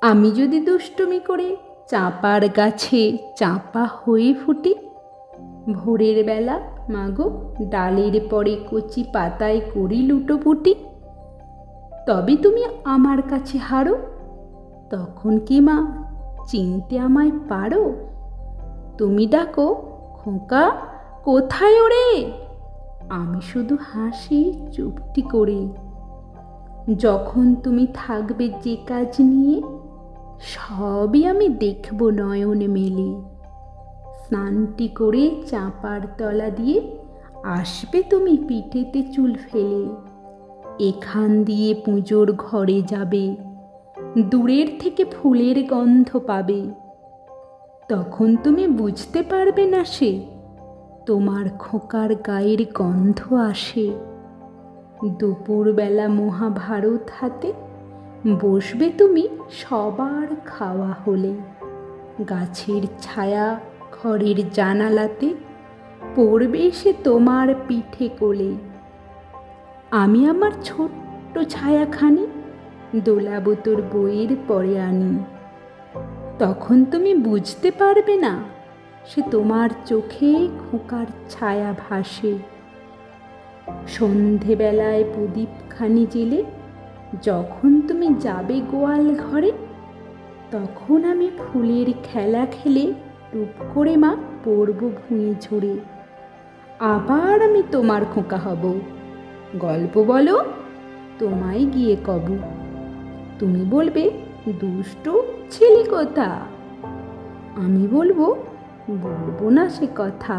আমি যদি দুষ্টুমি করে চাঁপার গাছে চাঁপা হয়ে ফুটি, ভোরের বেলা মাগো ডালের পরে কচি পাতায় করি লুটোপুটি, তবে তুমি আমার কাছে হারো, তখন কি মা চিনতে আমায় পারো? তুমি ডাকো, খোকা কোথায় ওরে? আমি শুধু হাসি চুপটি করে। যখন তুমি থাকবে যে কাজ নিয়ে, সবই আমি দেখব নয়ন মেলে। স্নানটি করে চাঁপার তলা দিয়ে আসবে তুমি পিঠেতে চুল ফেলে। এখান দিয়ে পুজোর ঘরে যাবে, দূরের থেকে ফুলের গন্ধ পাবে। তখন তুমি বুঝতে পারবে না সে তোমার খোকার গায়ের গন্ধ আসে। দুপুরবেলা মহাভারত হাতে বসবে তুমি সবার খাওয়া হলে। গাছের ছায়া ঘরের জানালাতে পড়বে সে তোমার পিঠে কোলে। আমি আমার ছোট্ট ছায়াখানি দোলাবো তোর বইয়ের পরে আনি। তখন তুমি বুঝতে পারবে না সে তোমার চোখে খোকার ছায়া ভাসে। সন্ধেবেলায় প্রদীপখানি জেলে যখন তুমি যাবে গোয়াল ঘরে, তখন আমি ফুলের খেলা খেলে টুপ করে মা পড়ব ভুঁয়ে ঝরে। আবার আমি তোমার খোকা হব, গল্প বলো তোমায় গিয়ে কব। তুমি বলবে দুষ্টু ছেলে কোথা, আমি বলবো বলবো না সে কথা।